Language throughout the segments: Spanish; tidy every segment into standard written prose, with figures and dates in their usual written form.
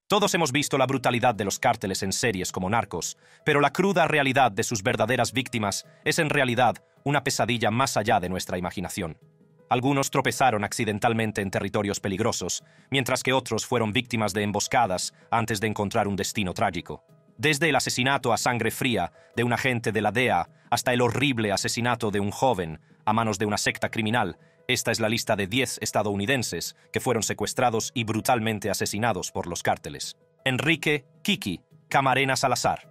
Todos hemos visto la brutalidad de los cárteles en series como Narcos, pero la cruda realidad de sus verdaderas víctimas es en realidad una pesadilla más allá de nuestra imaginación. Algunos tropezaron accidentalmente en territorios peligrosos, mientras que otros fueron víctimas de emboscadas antes de encontrar un destino trágico. Desde el asesinato a sangre fría de un agente de la DEA hasta el horrible asesinato de un joven a manos de una secta criminal, esta es la lista de 10 estadounidenses que fueron secuestrados y brutalmente asesinados por los cárteles. Enrique Kiki Camarena Salazar.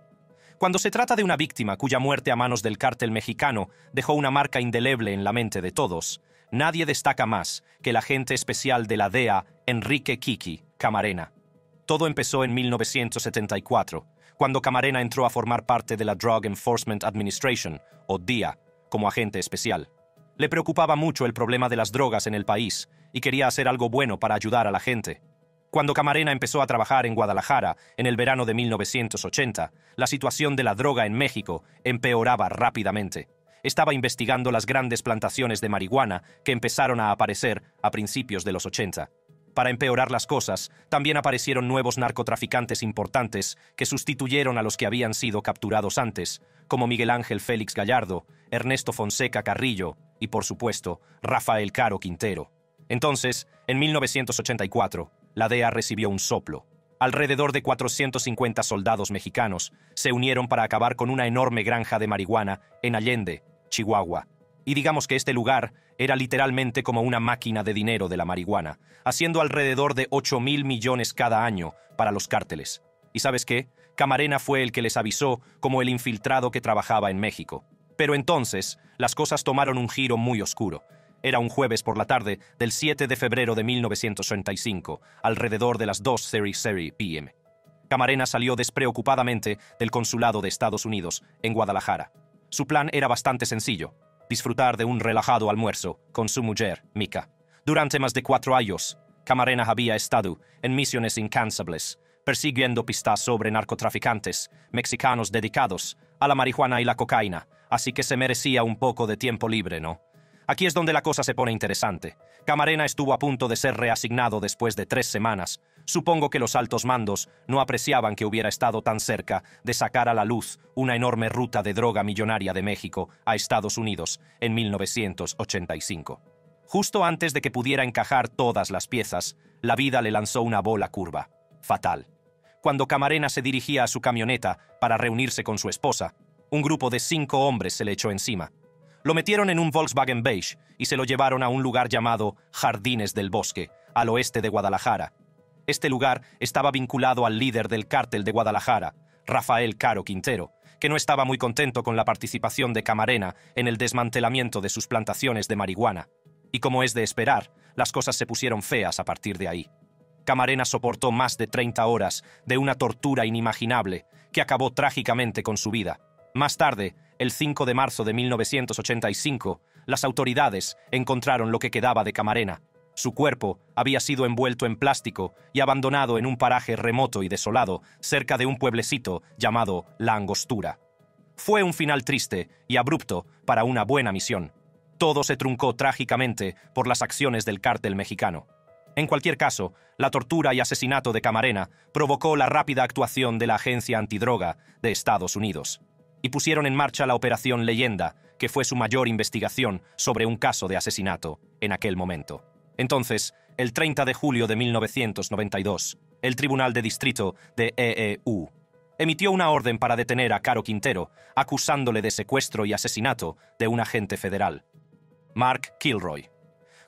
Cuando se trata de una víctima cuya muerte a manos del cártel mexicano dejó una marca indeleble en la mente de todos, nadie destaca más que el agente especial de la DEA, Enrique Kiki Camarena. Todo empezó en 1974, cuando Camarena entró a formar parte de la Drug Enforcement Administration, o DEA, como agente especial. Le preocupaba mucho el problema de las drogas en el país y quería hacer algo bueno para ayudar a la gente. Cuando Camarena empezó a trabajar en Guadalajara en el verano de 1980, la situación de la droga en México empeoraba rápidamente. Estaba investigando las grandes plantaciones de marihuana que empezaron a aparecer a principios de los 80. Para empeorar las cosas, también aparecieron nuevos narcotraficantes importantes que sustituyeron a los que habían sido capturados antes, como Miguel Ángel Félix Gallardo, Ernesto Fonseca Carrillo y, por supuesto, Rafael Caro Quintero. Entonces, en 1984, la DEA recibió un soplo. Alrededor de 450 soldados mexicanos se unieron para acabar con una enorme granja de marihuana en Allende, Chihuahua. Y digamos que este lugar era literalmente como una máquina de dinero de la marihuana, haciendo alrededor de 8,000 millones cada año para los cárteles. ¿Y sabes qué? Camarena fue el que les avisó como el infiltrado que trabajaba en México. Pero entonces, las cosas tomaron un giro muy oscuro. Era un jueves por la tarde del 7 de febrero de 1985, alrededor de las 2:00 p.m. Camarena salió despreocupadamente del consulado de Estados Unidos en Guadalajara. Su plan era bastante sencillo: disfrutar de un relajado almuerzo con su mujer, Mika. Durante más de 4 años, Camarena había estado en misiones incansables, persiguiendo pistas sobre narcotraficantes mexicanos dedicados a la marihuana y la cocaína, así que se merecía un poco de tiempo libre, ¿no? Aquí es donde la cosa se pone interesante. Camarena estuvo a punto de ser reasignado después de 3 semanas. Supongo que los altos mandos no apreciaban que hubiera estado tan cerca de sacar a la luz una enorme ruta de droga millonaria de México a Estados Unidos en 1985. Justo antes de que pudiera encajar todas las piezas, la vida le lanzó una bola curva. Fatal. Cuando Camarena se dirigía a su camioneta para reunirse con su esposa, un grupo de 5 hombres se le echó encima. Lo metieron en un Volkswagen beige y se lo llevaron a un lugar llamado Jardines del Bosque, al oeste de Guadalajara. Este lugar estaba vinculado al líder del cártel de Guadalajara, Rafael Caro Quintero, que no estaba muy contento con la participación de Camarena en el desmantelamiento de sus plantaciones de marihuana. Y como es de esperar, las cosas se pusieron feas a partir de ahí. Camarena soportó más de 30 horas de una tortura inimaginable que acabó trágicamente con su vida. Más tarde, el 5 de marzo de 1985, las autoridades encontraron lo que quedaba de Camarena. Su cuerpo había sido envuelto en plástico y abandonado en un paraje remoto y desolado cerca de un pueblecito llamado La Angostura. Fue un final triste y abrupto para una buena misión. Todo se truncó trágicamente por las acciones del cártel mexicano. En cualquier caso, la tortura y asesinato de Camarena provocó la rápida actuación de la Agencia Antidroga de Estados Unidos y pusieron en marcha la Operación Leyenda, que fue su mayor investigación sobre un caso de asesinato en aquel momento. Entonces, el 30 de julio de 1992, el Tribunal de Distrito de EEU emitió una orden para detener a Caro Quintero, acusándole de secuestro y asesinato de un agente federal, Mark Kilroy.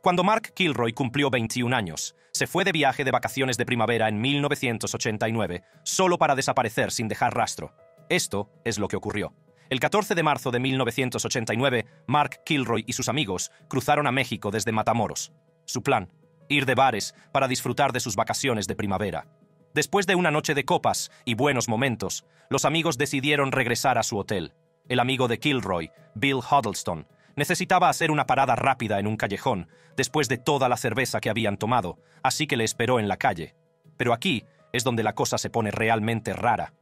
Cuando Mark Kilroy cumplió 21 años, se fue de viaje de vacaciones de primavera en 1989, solo para desaparecer sin dejar rastro. Esto es lo que ocurrió. El 14 de marzo de 1989, Mark Kilroy y sus amigos cruzaron a México desde Matamoros. Su plan: ir de bares para disfrutar de sus vacaciones de primavera. Después de una noche de copas y buenos momentos, los amigos decidieron regresar a su hotel. El amigo de Kilroy, Bill Huddleston, necesitaba hacer una parada rápida en un callejón después de toda la cerveza que habían tomado, así que le esperó en la calle. Pero aquí es donde la cosa se pone realmente rara.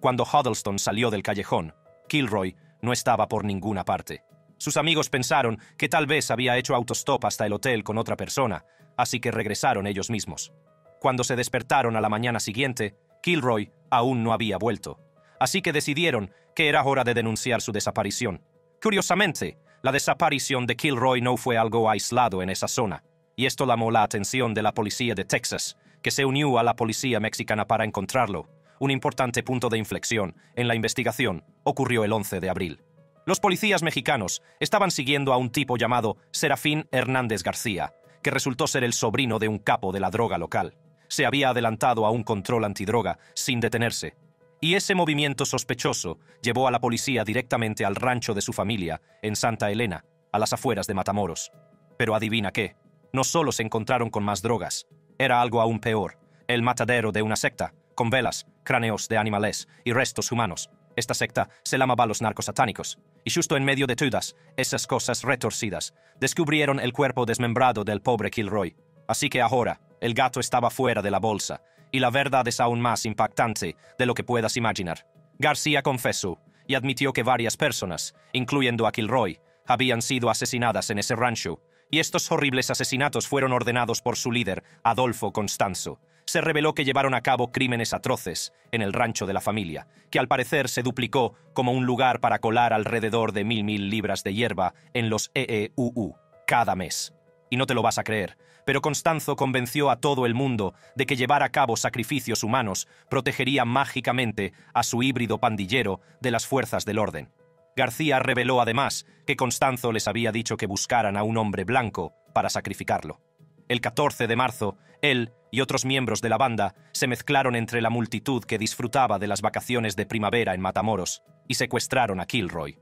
Cuando Huddleston salió del callejón, Kilroy no estaba por ninguna parte. Sus amigos pensaron que tal vez había hecho autostop hasta el hotel con otra persona, así que regresaron ellos mismos. Cuando se despertaron a la mañana siguiente, Kilroy aún no había vuelto. Así que decidieron que era hora de denunciar su desaparición. Curiosamente, la desaparición de Kilroy no fue algo aislado en esa zona, y esto llamó la atención de la policía de Texas, que se unió a la policía mexicana para encontrarlo. Un importante punto de inflexión en la investigación ocurrió el 11 de abril. Los policías mexicanos estaban siguiendo a un tipo llamado Serafín Hernández García, que resultó ser el sobrino de un capo de la droga local. Se había adelantado a un control antidroga sin detenerse, y ese movimiento sospechoso llevó a la policía directamente al rancho de su familia en Santa Elena, a las afueras de Matamoros. Pero adivina qué, no solo se encontraron con más drogas, era algo aún peor, el matadero de una secta, con velas, cráneos de animales y restos humanos. Esta secta se llamaba los narcosatánicos, y justo en medio de todas esas cosas retorcidas, descubrieron el cuerpo desmembrado del pobre Kilroy. Así que ahora, el gato estaba fuera de la bolsa, y la verdad es aún más impactante de lo que puedas imaginar. García confesó y admitió que varias personas, incluyendo a Kilroy, habían sido asesinadas en ese rancho, y estos horribles asesinatos fueron ordenados por su líder, Adolfo Constanzo. Se reveló que llevaron a cabo crímenes atroces en el rancho de la familia, que al parecer se duplicó como un lugar para colar alrededor de 1.000 libras de hierba en los EEUU cada mes. Y no te lo vas a creer, pero Constanzo convenció a todo el mundo de que llevar a cabo sacrificios humanos protegería mágicamente a su híbrido pandillero de las fuerzas del orden. García reveló además que Constanzo les había dicho que buscaran a un hombre blanco para sacrificarlo. El 14 de marzo, él y otros miembros de la banda se mezclaron entre la multitud que disfrutaba de las vacaciones de primavera en Matamoros y secuestraron a Kilroy.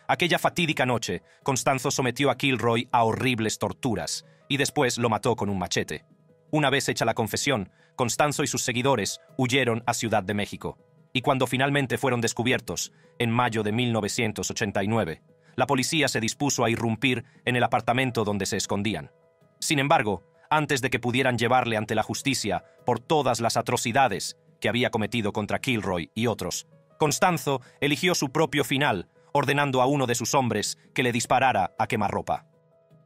Aquella fatídica noche, Constanzo sometió a Kilroy a horribles torturas y después lo mató con un machete. Una vez hecha la confesión, Constanzo y sus seguidores huyeron a Ciudad de México. Y cuando finalmente fueron descubiertos, en mayo de 1989, la policía se dispuso a irrumpir en el apartamento donde se escondían. Sin embargo, antes de que pudieran llevarle ante la justicia por todas las atrocidades que había cometido contra Kilroy y otros, Constanzo eligió su propio final, ordenando a uno de sus hombres que le disparara a quemarropa.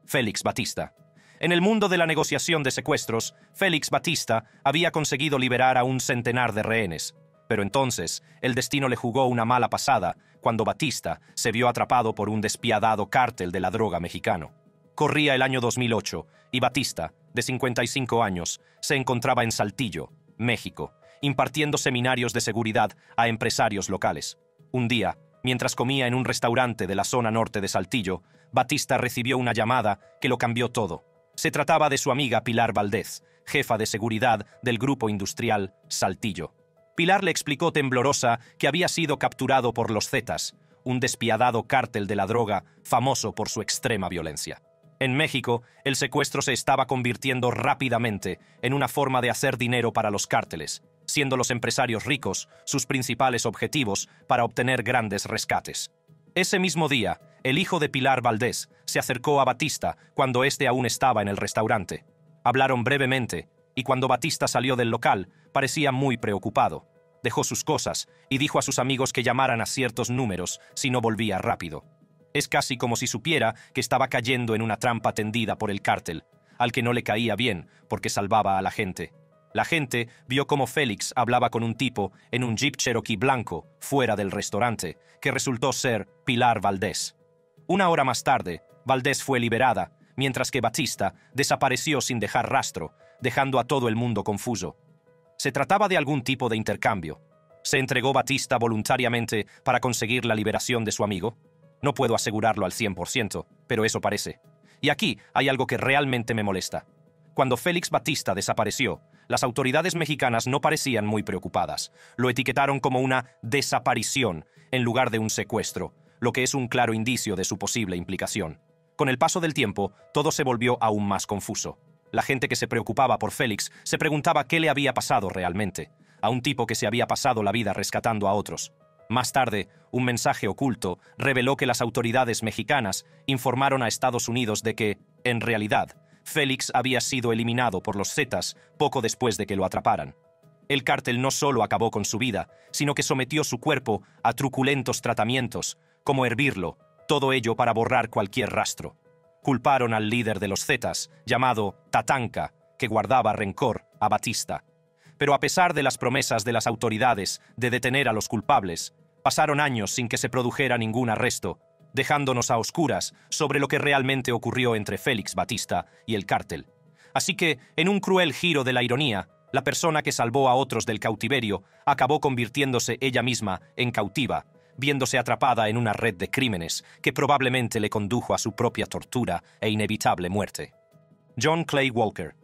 Félix Batista. En el mundo de la negociación de secuestros, Félix Batista había conseguido liberar a un centenar de rehenes. Pero entonces, el destino le jugó una mala pasada cuando Batista se vio atrapado por un despiadado cártel de la droga mexicano. Corría el año 2008 y Batista, de 55 años, se encontraba en Saltillo, México, impartiendo seminarios de seguridad a empresarios locales. Un día, mientras comía en un restaurante de la zona norte de Saltillo, Batista recibió una llamada que lo cambió todo. Se trataba de su amiga Pilar Valdez, jefa de seguridad del grupo industrial Saltillo. Pilar le explicó temblorosa que había sido capturado por los Zetas, un despiadado cártel de la droga famoso por su extrema violencia. En México, el secuestro se estaba convirtiendo rápidamente en una forma de hacer dinero para los cárteles, siendo los empresarios ricos sus principales objetivos para obtener grandes rescates. Ese mismo día, el hijo de Pilar Valdez se acercó a Batista cuando éste aún estaba en el restaurante. Hablaron brevemente, y cuando Batista salió del local, parecía muy preocupado. Dejó sus cosas y dijo a sus amigos que llamaran a ciertos números si no volvía rápido. Es casi como si supiera que estaba cayendo en una trampa tendida por el cártel, al que no le caía bien porque salvaba a la gente. La gente vio cómo Félix hablaba con un tipo en un Jeep Cherokee blanco fuera del restaurante, que resultó ser Pilar Valdez. Una hora más tarde, Valdez fue liberada, mientras que Batista desapareció sin dejar rastro, dejando a todo el mundo confuso. ¿Se trataba de algún tipo de intercambio? ¿Se entregó Batista voluntariamente para conseguir la liberación de su amigo? No puedo asegurarlo al 100%, pero eso parece. Y aquí hay algo que realmente me molesta. Cuando Félix Batista desapareció, las autoridades mexicanas no parecían muy preocupadas. Lo etiquetaron como una desaparición en lugar de un secuestro, lo que es un claro indicio de su posible implicación. Con el paso del tiempo, todo se volvió aún más confuso. La gente que se preocupaba por Félix se preguntaba qué le había pasado realmente, a un tipo que se había pasado la vida rescatando a otros. Más tarde, un mensaje oculto reveló que las autoridades mexicanas informaron a Estados Unidos de que, en realidad, Félix había sido eliminado por los Zetas poco después de que lo atraparan. El cártel no solo acabó con su vida, sino que sometió su cuerpo a truculentos tratamientos, como hervirlo, todo ello para borrar cualquier rastro. Culparon al líder de los Zetas, llamado Tatanka, que guardaba rencor, a Batista, Pero a pesar de las promesas de las autoridades de detener a los culpables, pasaron años sin que se produjera ningún arresto, dejándonos a oscuras sobre lo que realmente ocurrió entre Félix Batista y el cártel. Así que, en un cruel giro de la ironía, la persona que salvó a otros del cautiverio acabó convirtiéndose ella misma en cautiva, viéndose atrapada en una red de crímenes que probablemente le condujo a su propia tortura e inevitable muerte. John Clay Walker.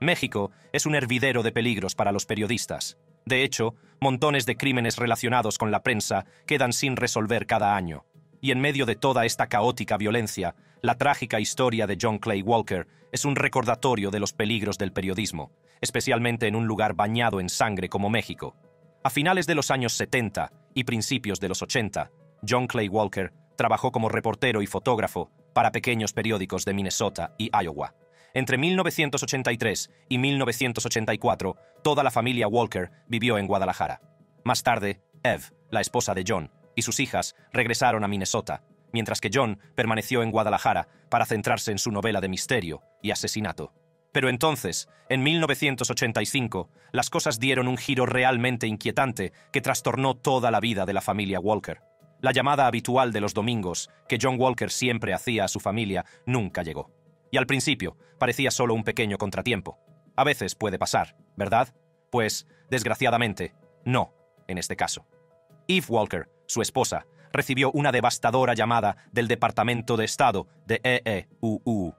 México es un hervidero de peligros para los periodistas. De hecho, montones de crímenes relacionados con la prensa quedan sin resolver cada año. Y en medio de toda esta caótica violencia, la trágica historia de John Clay Walker es un recordatorio de los peligros del periodismo, especialmente en un lugar bañado en sangre como México. A finales de los años 70 y principios de los 80, John Clay Walker trabajó como reportero y fotógrafo para pequeños periódicos de Minnesota y Iowa. Entre 1983 y 1984, toda la familia Walker vivió en Guadalajara. Más tarde, Eve, la esposa de John, y sus hijas regresaron a Minnesota, mientras que John permaneció en Guadalajara para centrarse en su novela de misterio y asesinato. Pero entonces, en 1985, las cosas dieron un giro realmente inquietante que trastornó toda la vida de la familia Walker. La llamada habitual de los domingos, que John Walker siempre hacía a su familia, nunca llegó. Y al principio, parecía solo un pequeño contratiempo. A veces puede pasar, ¿verdad? Pues, desgraciadamente, no, en este caso. Eve Walker, su esposa, recibió una devastadora llamada del Departamento de Estado de EEUU,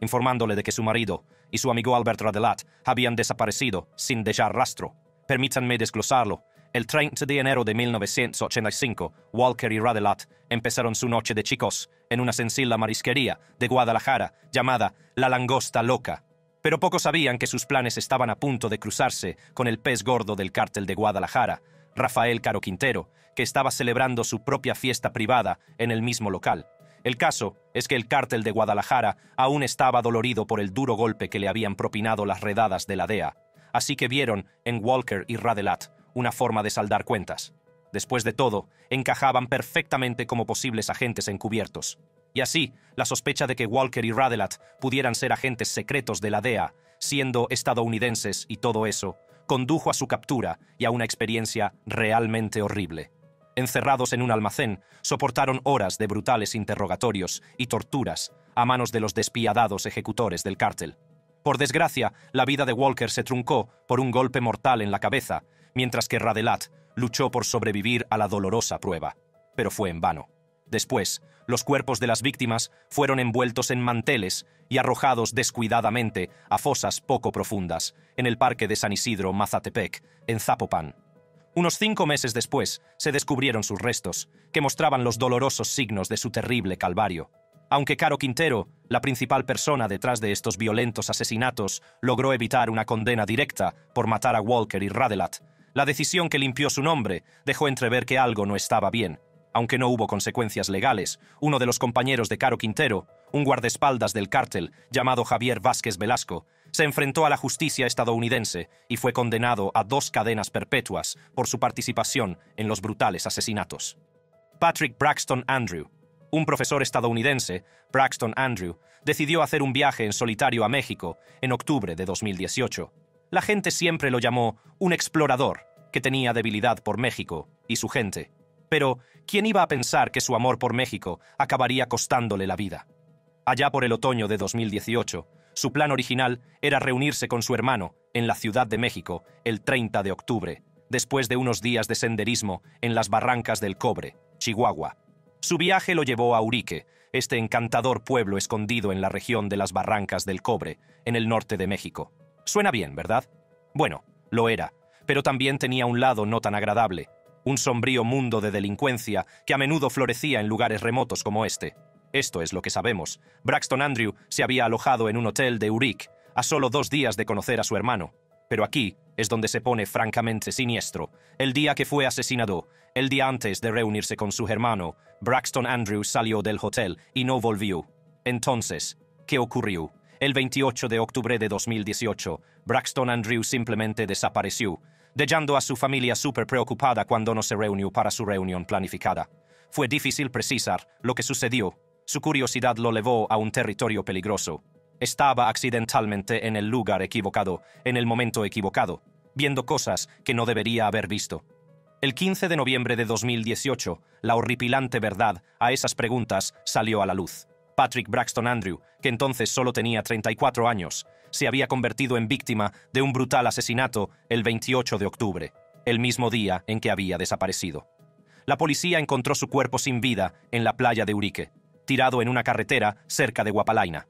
informándole de que su marido y su amigo Albert Radelat habían desaparecido sin dejar rastro. Permítanme desglosarlo. El 30 de enero de 1985, Walker y Radelat empezaron su noche de chicos en una sencilla marisquería de Guadalajara llamada La Langosta Loca. Pero pocos sabían que sus planes estaban a punto de cruzarse con el pez gordo del cártel de Guadalajara, Rafael Caro Quintero, que estaba celebrando su propia fiesta privada en el mismo local. El caso es que el cártel de Guadalajara aún estaba dolorido por el duro golpe que le habían propinado las redadas de la DEA, así que vieron en Walker y Radelat una forma de saldar cuentas. Después de todo, encajaban perfectamente como posibles agentes encubiertos. Y así, la sospecha de que Walker y Radelat pudieran ser agentes secretos de la DEA, siendo estadounidenses y todo eso, condujo a su captura y a una experiencia realmente horrible. Encerrados en un almacén, soportaron horas de brutales interrogatorios y torturas a manos de los despiadados ejecutores del cártel. Por desgracia, la vida de Walker se truncó por un golpe mortal en la cabeza, mientras que Radelat luchó por sobrevivir a la dolorosa prueba, pero fue en vano. Después, los cuerpos de las víctimas fueron envueltos en manteles y arrojados descuidadamente a fosas poco profundas en el parque de San Isidro, Mazatepec, en Zapopan. Unos 5 meses después, se descubrieron sus restos, que mostraban los dolorosos signos de su terrible calvario. Aunque Caro Quintero, la principal persona detrás de estos violentos asesinatos, logró evitar una condena directa por matar a Walker y Radelat, la decisión que limpió su nombre dejó entrever que algo no estaba bien. Aunque no hubo consecuencias legales, uno de los compañeros de Caro Quintero, un guardaespaldas del cártel llamado Javier Vázquez Velasco, se enfrentó a la justicia estadounidense y fue condenado a 2 cadenas perpetuas por su participación en los brutales asesinatos. Patrick Braxton Andrew, un profesor estadounidense, Braxton Andrew, decidió hacer un viaje en solitario a México en octubre de 2018. La gente siempre lo llamó un explorador que tenía debilidad por México y su gente. Pero, ¿quién iba a pensar que su amor por México acabaría costándole la vida? Allá por el otoño de 2018, su plan original era reunirse con su hermano en la Ciudad de México el 30 de octubre, después de unos días de senderismo en las Barrancas del Cobre, Chihuahua. Su viaje lo llevó a Urique, este encantador pueblo escondido en la región de las Barrancas del Cobre, en el norte de México. Suena bien, ¿verdad? Bueno, lo era, pero también tenía un lado no tan agradable, un sombrío mundo de delincuencia que a menudo florecía en lugares remotos como este. Esto es lo que sabemos. Braxton Andrew se había alojado en un hotel de Urique, a solo 2 días de conocer a su hermano. Pero aquí es donde se pone francamente siniestro. El día que fue asesinado, el día antes de reunirse con su hermano, Braxton Andrew salió del hotel y no volvió. Entonces, ¿qué ocurrió? El 28 de octubre de 2018, Braxton Andrew simplemente desapareció, dejando a su familia súper preocupada cuando no se reunió para su reunión planificada. Fue difícil precisar lo que sucedió. Su curiosidad lo llevó a un territorio peligroso. Estaba accidentalmente en el lugar equivocado, en el momento equivocado. viendo cosas que no debería haber visto. El 15 de noviembre de 2018, la horripilante verdad a esas preguntas salió a la luz. Patrick Braxton Andrew, que entonces solo tenía 34 años, se había convertido en víctima de un brutal asesinato el 28 de octubre, el mismo día en que había desaparecido. La policía encontró su cuerpo sin vida en la playa de Urique, tirado en una carretera cerca de Guapalaina.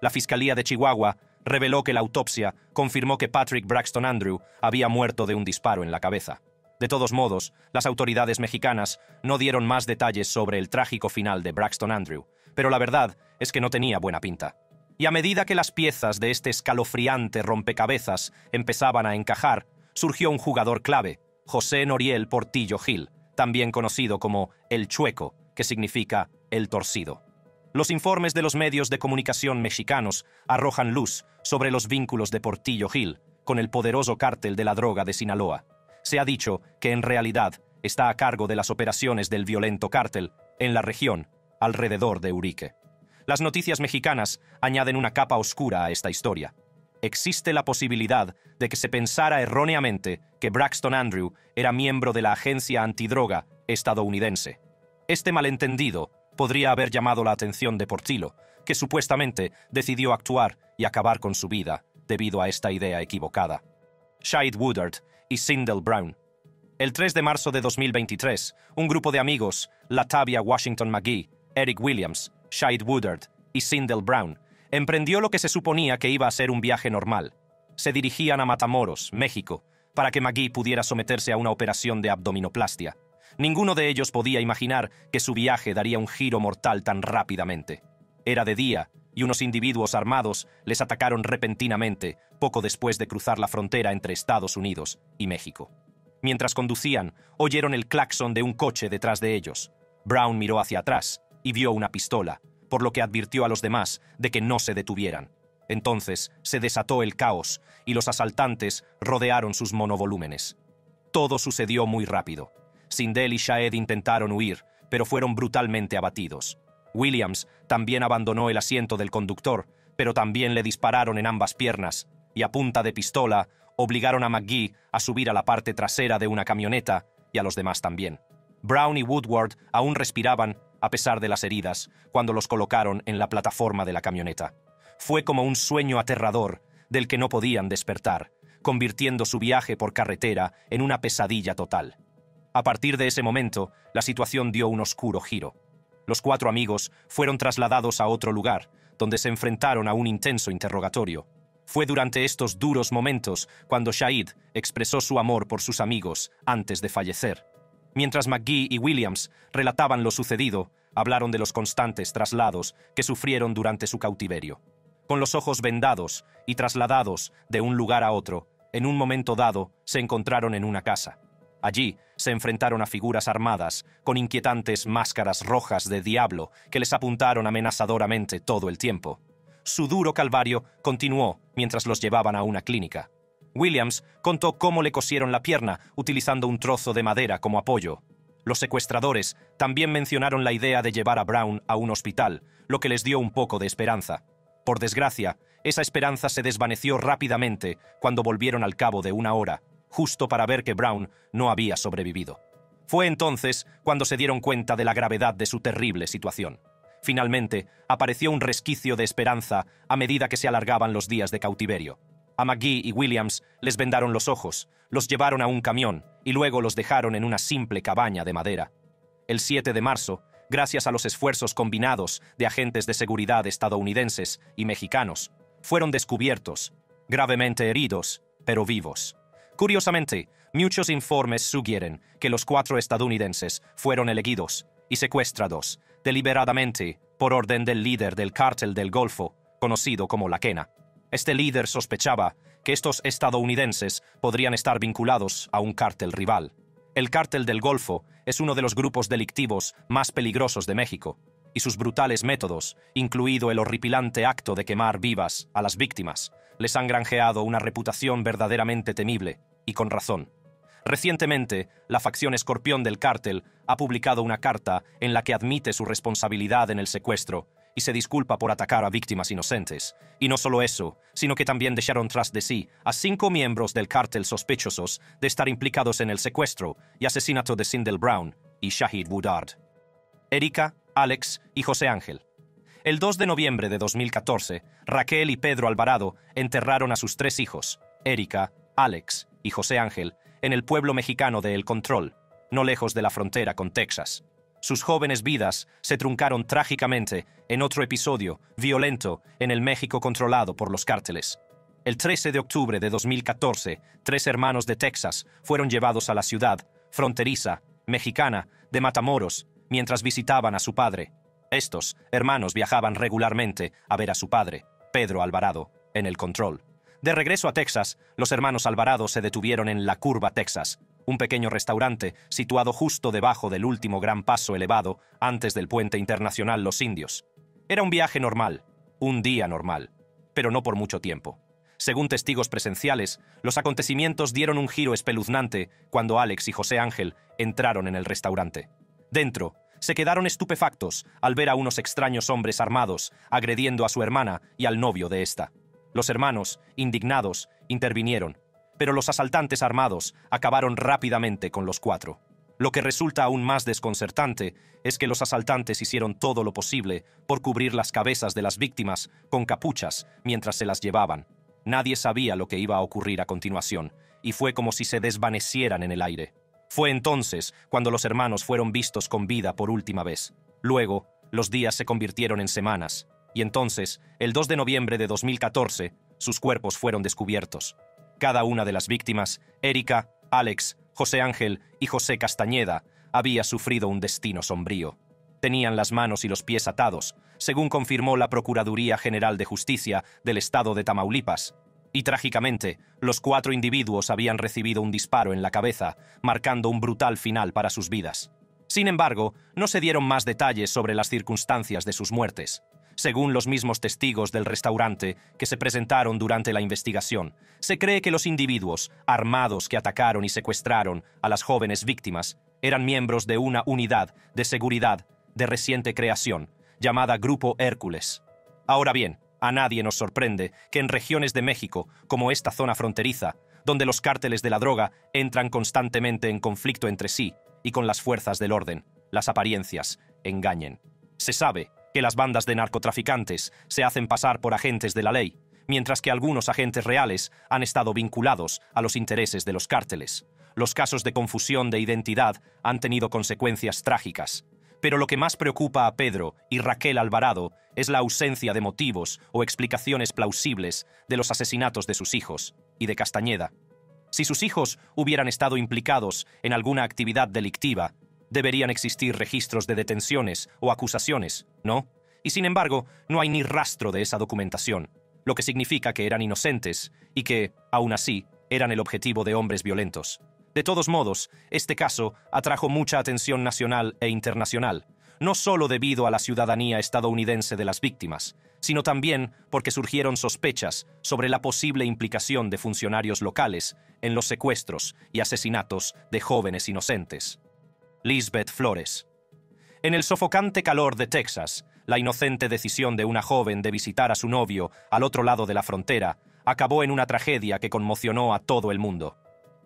La Fiscalía de Chihuahua reveló que la autopsia confirmó que Patrick Braxton Andrew había muerto de un disparo en la cabeza. De todos modos, las autoridades mexicanas no dieron más detalles sobre el trágico final de Braxton Andrew, pero la verdad es que no tenía buena pinta. Y a medida que las piezas de este escalofriante rompecabezas empezaban a encajar, surgió un jugador clave, José Noriel Portillo Gil, también conocido como El Chueco, que significa el torcido. Los informes de los medios de comunicación mexicanos arrojan luz sobre los vínculos de Portillo Gil con el poderoso cártel de la droga de Sinaloa. Se ha dicho que en realidad está a cargo de las operaciones del violento cártel en la región alrededor de Urique. Las noticias mexicanas añaden una capa oscura a esta historia. Existe la posibilidad de que se pensara erróneamente que Braxton Andrew era miembro de la agencia antidroga estadounidense. Este malentendido podría haber llamado la atención de Portillo, que supuestamente decidió actuar y acabar con su vida debido a esta idea equivocada. Shaeed Woodard y Sindel Brown. El 3 de marzo de 2023, un grupo de amigos, Latavia Washington McGee, Eric Williams, Shaeed Woodard y Sindel Brown, emprendió lo que se suponía que iba a ser un viaje normal. Se dirigían a Matamoros, México, para que McGee pudiera someterse a una operación de abdominoplastia. Ninguno de ellos podía imaginar que su viaje daría un giro mortal tan rápidamente. Era de día, y unos individuos armados les atacaron repentinamente poco después de cruzar la frontera entre Estados Unidos y México. Mientras conducían, oyeron el claxon de un coche detrás de ellos. Brown miró hacia atrás y vio una pistola, por lo que advirtió a los demás de que no se detuvieran. Entonces se desató el caos y los asaltantes rodearon sus monovolúmenes. Todo sucedió muy rápido. Sindel y Shaeed intentaron huir, pero fueron brutalmente abatidos. Williams también abandonó el asiento del conductor, pero también le dispararon en ambas piernas, y a punta de pistola obligaron a McGee a subir a la parte trasera de una camioneta, y a los demás también. Brown y Woodward aún respiraban, a pesar de las heridas, cuando los colocaron en la plataforma de la camioneta. Fue como un sueño aterrador del que no podían despertar, convirtiendo su viaje por carretera en una pesadilla total. A partir de ese momento, la situación dio un oscuro giro. Los 4 amigos fueron trasladados a otro lugar, donde se enfrentaron a un intenso interrogatorio. Fue durante estos duros momentos cuando Shaeed expresó su amor por sus amigos antes de fallecer. Mientras McGee y Williams relataban lo sucedido, hablaron de los constantes traslados que sufrieron durante su cautiverio. Con los ojos vendados y trasladados de un lugar a otro, en un momento dado se encontraron en una casa. Allí se enfrentaron a figuras armadas con inquietantes máscaras rojas de diablo que les apuntaron amenazadoramente todo el tiempo. Su duro calvario continuó mientras los llevaban a una clínica. Williams contó cómo le cosieron la pierna utilizando un trozo de madera como apoyo. Los secuestradores también mencionaron la idea de llevar a Brown a un hospital, lo que les dio un poco de esperanza. Por desgracia, esa esperanza se desvaneció rápidamente cuando volvieron al cabo de una hora, justo para ver que Brown no había sobrevivido. Fue entonces cuando se dieron cuenta de la gravedad de su terrible situación. Finalmente, apareció un resquicio de esperanza a medida que se alargaban los días de cautiverio. A McGee y Williams les vendaron los ojos, los llevaron a un camión y luego los dejaron en una simple cabaña de madera. El 7 de marzo, gracias a los esfuerzos combinados de agentes de seguridad estadounidenses y mexicanos, fueron descubiertos, gravemente heridos, pero vivos. Curiosamente, muchos informes sugieren que los 4 estadounidenses fueron elegidos y secuestrados deliberadamente por orden del líder del cártel del Golfo, conocido como La Quena. Este líder sospechaba que estos estadounidenses podrían estar vinculados a un cártel rival. El cártel del Golfo es uno de los grupos delictivos más peligrosos de México, y sus brutales métodos, incluido el horripilante acto de quemar vivas a las víctimas, les han granjeado una reputación verdaderamente temible, y con razón. Recientemente, la facción Escorpión del cártel ha publicado una carta en la que admite su responsabilidad en el secuestro y se disculpa por atacar a víctimas inocentes. Y no solo eso, sino que también dejaron tras de sí a 5 miembros del cártel sospechosos de estar implicados en el secuestro y asesinato de Sindel Brown y Shahid Woodard. Erika, Alex y José Ángel. El 2 de noviembre de 2014, Raquel y Pedro Alvarado enterraron a sus 3 hijos, Erika, Alex y José Ángel, en el pueblo mexicano de El Control, no lejos de la frontera con Texas. Sus jóvenes vidas se truncaron trágicamente en otro episodio violento en el México controlado por los cárteles. El 13 de octubre de 2014, 3 hermanos de Texas fueron llevados a la ciudad fronteriza mexicana de Matamoros mientras visitaban a su padre. Estos hermanos viajaban regularmente a ver a su padre, Pedro Alvarado, en El Control. De regreso a Texas, los hermanos Alvarado se detuvieron en La Curva, Texas, un pequeño restaurante situado justo debajo del último gran paso elevado antes del puente internacional Los Indios. Era un viaje normal, un día normal, pero no por mucho tiempo. Según testigos presenciales, los acontecimientos dieron un giro espeluznante cuando Alex y José Ángel entraron en el restaurante. Dentro, se quedaron estupefactos al ver a unos extraños hombres armados agrediendo a su hermana y al novio de esta. Los hermanos, indignados, intervinieron, pero los asaltantes armados acabaron rápidamente con los 4. Lo que resulta aún más desconcertante es que los asaltantes hicieron todo lo posible por cubrir las cabezas de las víctimas con capuchas mientras se las llevaban. Nadie sabía lo que iba a ocurrir a continuación, y fue como si se desvanecieran en el aire. Fue entonces cuando los hermanos fueron vistos con vida por última vez. Luego, los días se convirtieron en semanas, y entonces, el 2 de noviembre de 2014, sus cuerpos fueron descubiertos. Cada una de las víctimas, Erika, Alex, José Ángel y José Castañeda, había sufrido un destino sombrío. Tenían las manos y los pies atados, según confirmó la Procuraduría General de Justicia del estado de Tamaulipas. Y trágicamente, los 4 individuos habían recibido un disparo en la cabeza, marcando un brutal final para sus vidas. Sin embargo, no se dieron más detalles sobre las circunstancias de sus muertes. Según los mismos testigos del restaurante que se presentaron durante la investigación, se cree que los individuos armados que atacaron y secuestraron a las jóvenes víctimas eran miembros de una unidad de seguridad de reciente creación, llamada Grupo Hércules. Ahora bien, a nadie nos sorprende que en regiones de México, como esta zona fronteriza, donde los cárteles de la droga entran constantemente en conflicto entre sí y con las fuerzas del orden, las apariencias engañen. Se sabe que las bandas de narcotraficantes se hacen pasar por agentes de la ley, mientras que algunos agentes reales han estado vinculados a los intereses de los cárteles. Los casos de confusión de identidad han tenido consecuencias trágicas. Pero lo que más preocupa a Pedro y Raquel Alvarado es la ausencia de motivos o explicaciones plausibles de los asesinatos de sus hijos y de Castañeda. Si sus hijos hubieran estado implicados en alguna actividad delictiva, deberían existir registros de detenciones o acusaciones, ¿no? Y sin embargo, no hay ni rastro de esa documentación, lo que significa que eran inocentes y que, aún así, eran el objetivo de hombres violentos. De todos modos, este caso atrajo mucha atención nacional e internacional, no solo debido a la ciudadanía estadounidense de las víctimas, sino también porque surgieron sospechas sobre la posible implicación de funcionarios locales en los secuestros y asesinatos de jóvenes inocentes. Lisbeth Flores. En el sofocante calor de Texas, la inocente decisión de una joven de visitar a su novio al otro lado de la frontera acabó en una tragedia que conmocionó a todo el mundo.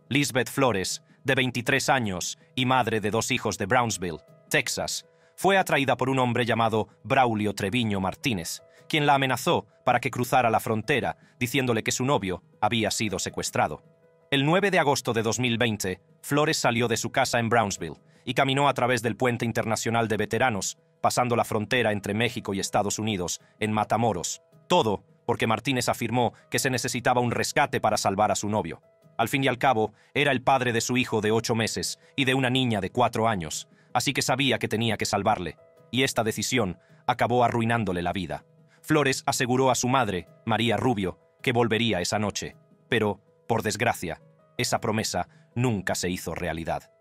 Lisbeth Flores, de 23 años y madre de 2 hijos de Brownsville, Texas, fue atraída por un hombre llamado Braulio Treviño Martínez, quien la amenazó para que cruzara la frontera, diciéndole que su novio había sido secuestrado. El 9 de agosto de 2020, Flores salió de su casa en Brownsville y caminó a través del Puente Internacional de Veteranos, pasando la frontera entre México y Estados Unidos, en Matamoros. Todo porque Martínez afirmó que se necesitaba un rescate para salvar a su novio. Al fin y al cabo, era el padre de su hijo de 8 meses y de una niña de 4 años, así que sabía que tenía que salvarle, y esta decisión acabó arruinándole la vida. Flores aseguró a su madre, María Rubio, que volvería esa noche, pero, por desgracia, esa promesa nunca se hizo realidad.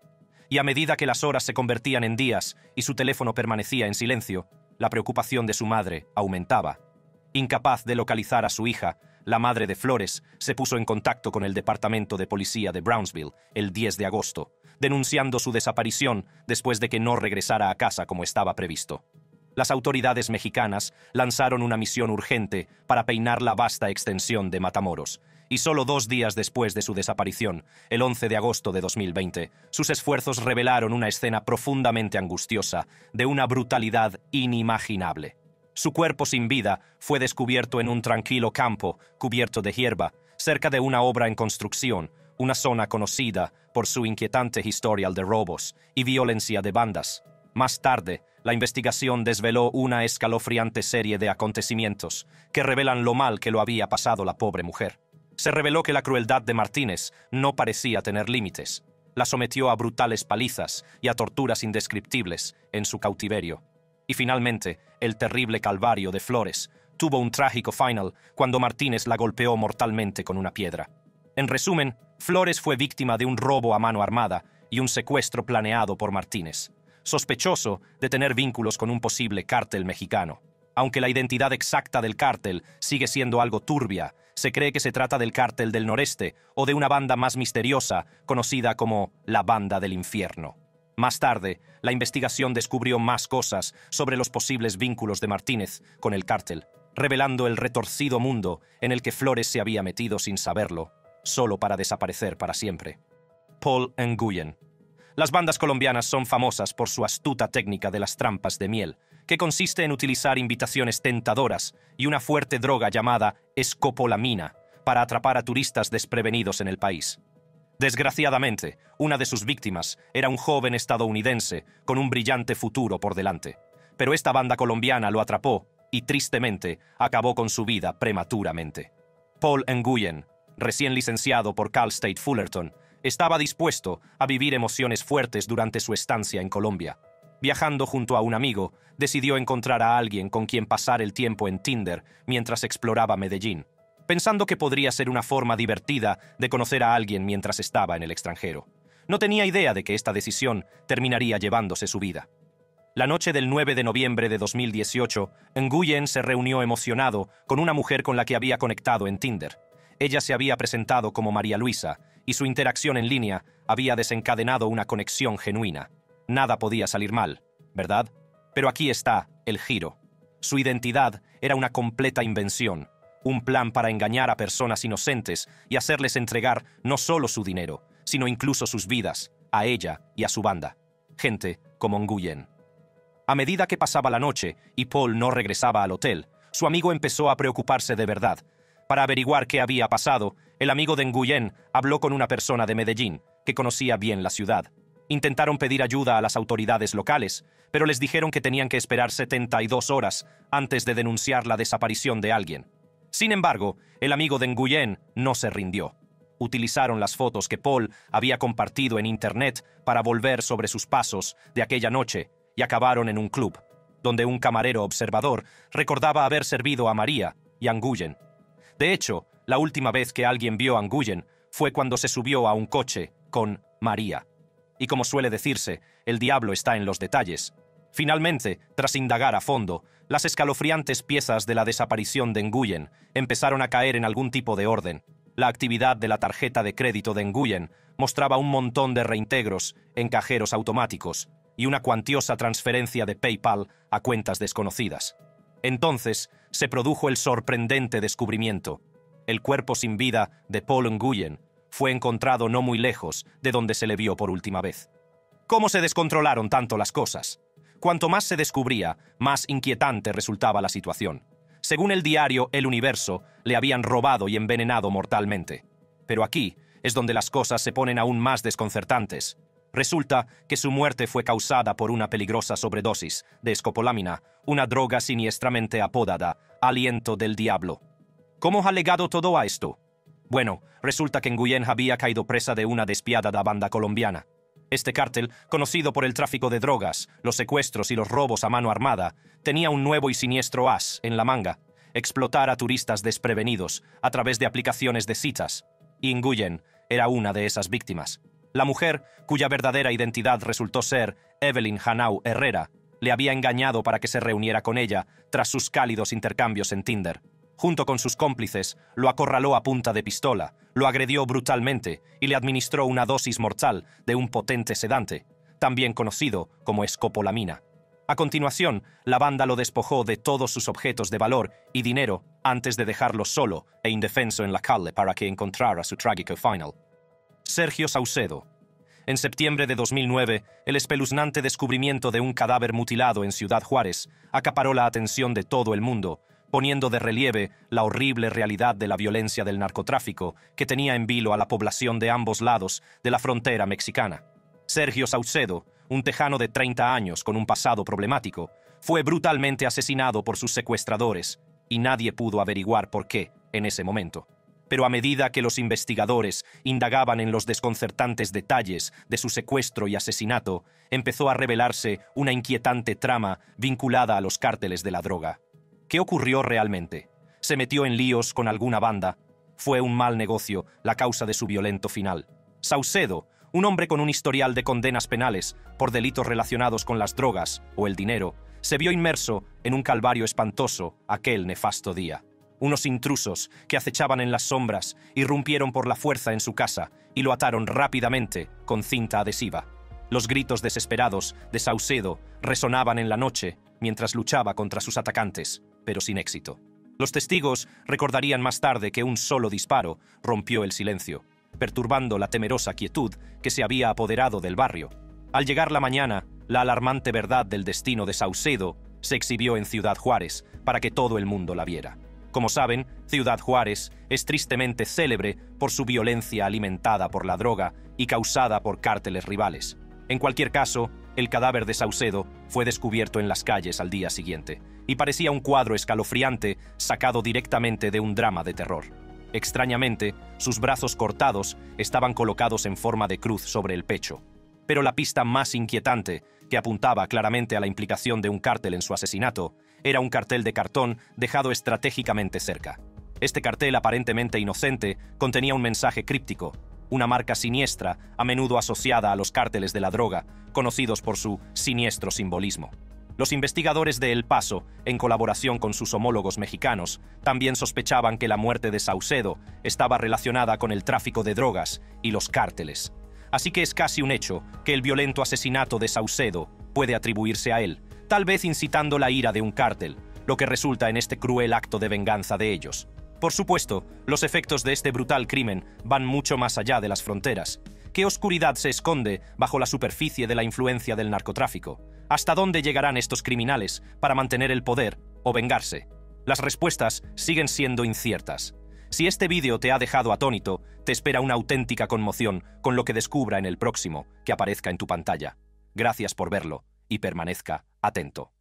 Y a medida que las horas se convertían en días y su teléfono permanecía en silencio, la preocupación de su madre aumentaba. Incapaz de localizar a su hija, la madre de Flores se puso en contacto con el Departamento de Policía de Brownsville el 10 de agosto, denunciando su desaparición después de que no regresara a casa como estaba previsto. Las autoridades mexicanas lanzaron una misión urgente para peinar la vasta extensión de Matamoros, y solo 2 días después de su desaparición, el 11 de agosto de 2020, sus esfuerzos revelaron una escena profundamente angustiosa, de una brutalidad inimaginable. Su cuerpo sin vida fue descubierto en un tranquilo campo cubierto de hierba, cerca de una obra en construcción, una zona conocida por su inquietante historial de robos y violencia de bandas. Más tarde, la investigación desveló una escalofriante serie de acontecimientos que revelan lo mal que lo había pasado la pobre mujer. Se reveló que la crueldad de Martínez no parecía tener límites. La sometió a brutales palizas y a torturas indescriptibles en su cautiverio. Y finalmente, el terrible calvario de Flores tuvo un trágico final cuando Martínez la golpeó mortalmente con una piedra. En resumen, Flores fue víctima de un robo a mano armada y un secuestro planeado por Martínez, sospechoso de tener vínculos con un posible cártel mexicano. Aunque la identidad exacta del cártel sigue siendo algo turbia, se cree que se trata del Cártel del Noreste o de una banda más misteriosa conocida como la Banda del Infierno. Más tarde, la investigación descubrió más cosas sobre los posibles vínculos de Martínez con el cártel, revelando el retorcido mundo en el que Flores se había metido sin saberlo, solo para desaparecer para siempre. Paul Nguyen. Las bandas colombianas son famosas por su astuta técnica de las trampas de miel, que consiste en utilizar invitaciones tentadoras y una fuerte droga llamada escopolamina para atrapar a turistas desprevenidos en el país. Desgraciadamente, una de sus víctimas era un joven estadounidense con un brillante futuro por delante. Pero esta banda colombiana lo atrapó y, tristemente, acabó con su vida prematuramente. Paul Nguyen, recién licenciado por Cal State Fullerton, estaba dispuesto a vivir emociones fuertes durante su estancia en Colombia. Viajando junto a un amigo, decidió encontrar a alguien con quien pasar el tiempo en Tinder mientras exploraba Medellín, pensando que podría ser una forma divertida de conocer a alguien mientras estaba en el extranjero. No tenía idea de que esta decisión terminaría llevándose su vida. La noche del 9 de noviembre de 2018, Nguyen se reunió emocionado con una mujer con la que había conectado en Tinder. Ella se había presentado como María Luisa, y su interacción en línea había desencadenado una conexión genuina. Nada podía salir mal, ¿verdad? Pero aquí está el giro. Su identidad era una completa invención, un plan para engañar a personas inocentes y hacerles entregar no solo su dinero, sino incluso sus vidas, a ella y a su banda. Gente como Nguyen. A medida que pasaba la noche y Paul no regresaba al hotel, su amigo empezó a preocuparse de verdad. Para averiguar qué había pasado, el amigo de Nguyen habló con una persona de Medellín, que conocía bien la ciudad. Intentaron pedir ayuda a las autoridades locales, pero les dijeron que tenían que esperar 72 horas antes de denunciar la desaparición de alguien. Sin embargo, el amigo de Nguyen no se rindió. Utilizaron las fotos que Paul había compartido en Internet para volver sobre sus pasos de aquella noche y acabaron en un club, donde un camarero observador recordaba haber servido a María y a Nguyen. De hecho, la última vez que alguien vio a Nguyen fue cuando se subió a un coche con María. Y como suele decirse, el diablo está en los detalles. Finalmente, tras indagar a fondo, las escalofriantes piezas de la desaparición de Nguyen empezaron a caer en algún tipo de orden. La actividad de la tarjeta de crédito de Nguyen mostraba un montón de reintegros en cajeros automáticos y una cuantiosa transferencia de PayPal a cuentas desconocidas. Entonces, se produjo el sorprendente descubrimiento. El cuerpo sin vida de Paul Nguyen fue encontrado no muy lejos de donde se le vio por última vez. ¿Cómo se descontrolaron tanto las cosas? Cuanto más se descubría, más inquietante resultaba la situación. Según el diario El Universo, le habían robado y envenenado mortalmente. Pero aquí es donde las cosas se ponen aún más desconcertantes. Resulta que su muerte fue causada por una peligrosa sobredosis de escopolamina, una droga siniestramente apodada aliento del diablo. ¿Cómo ha legado todo a esto? Bueno, resulta que Nguyen había caído presa de una despiadada banda colombiana. Este cártel, conocido por el tráfico de drogas, los secuestros y los robos a mano armada, tenía un nuevo y siniestro as en la manga: explotar a turistas desprevenidos a través de aplicaciones de citas. Y Nguyen era una de esas víctimas. La mujer, cuya verdadera identidad resultó ser Evelyn Hanau Herrera, le había engañado para que se reuniera con ella tras sus cálidos intercambios en Tinder. Junto con sus cómplices, lo acorraló a punta de pistola, lo agredió brutalmente y le administró una dosis mortal de un potente sedante, también conocido como escopolamina. A continuación, la banda lo despojó de todos sus objetos de valor y dinero antes de dejarlo solo e indefenso en la calle para que encontrara su trágico final. Sergio Saucedo. En septiembre de 2009, el espeluznante descubrimiento de un cadáver mutilado en Ciudad Juárez acaparó la atención de todo el mundo, poniendo de relieve la horrible realidad de la violencia del narcotráfico que tenía en vilo a la población de ambos lados de la frontera mexicana. Sergio Saucedo, un tejano de 30 años con un pasado problemático, fue brutalmente asesinado por sus secuestradores, y nadie pudo averiguar por qué en ese momento. Pero a medida que los investigadores indagaban en los desconcertantes detalles de su secuestro y asesinato, empezó a revelarse una inquietante trama vinculada a los cárteles de la droga. ¿Qué ocurrió realmente? ¿Se metió en líos con alguna banda? ¿Fue un mal negocio la causa de su violento final? Saucedo, un hombre con un historial de condenas penales por delitos relacionados con las drogas o el dinero, se vio inmerso en un calvario espantoso aquel nefasto día. Unos intrusos que acechaban en las sombras irrumpieron por la fuerza en su casa y lo ataron rápidamente con cinta adhesiva. Los gritos desesperados de Saucedo resonaban en la noche mientras luchaba contra sus atacantes, pero sin éxito. Los testigos recordarían más tarde que un solo disparo rompió el silencio, perturbando la temerosa quietud que se había apoderado del barrio. Al llegar la mañana, la alarmante verdad del destino de Saucedo se exhibió en Ciudad Juárez para que todo el mundo la viera. Como saben, Ciudad Juárez es tristemente célebre por su violencia alimentada por la droga y causada por cárteles rivales. En cualquier caso, el cadáver de Saucedo fue descubierto en las calles al día siguiente, y parecía un cuadro escalofriante sacado directamente de un drama de terror. Extrañamente, sus brazos cortados estaban colocados en forma de cruz sobre el pecho. Pero la pista más inquietante, que apuntaba claramente a la implicación de un cártel en su asesinato, era un cartel de cartón dejado estratégicamente cerca. Este cartel aparentemente inocente contenía un mensaje críptico, una marca siniestra a menudo asociada a los cárteles de la droga, conocidos por su siniestro simbolismo. Los investigadores de El Paso, en colaboración con sus homólogos mexicanos, también sospechaban que la muerte de Saucedo estaba relacionada con el tráfico de drogas y los cárteles. Así que es casi un hecho que el violento asesinato de Saucedo puede atribuirse a él, tal vez incitando la ira de un cártel, lo que resulta en este cruel acto de venganza de ellos. Por supuesto, los efectos de este brutal crimen van mucho más allá de las fronteras. ¿Qué oscuridad se esconde bajo la superficie de la influencia del narcotráfico? ¿Hasta dónde llegarán estos criminales para mantener el poder o vengarse? Las respuestas siguen siendo inciertas. Si este vídeo te ha dejado atónito, te espera una auténtica conmoción con lo que descubra en el próximo que aparezca en tu pantalla. Gracias por verlo y permanezca atento.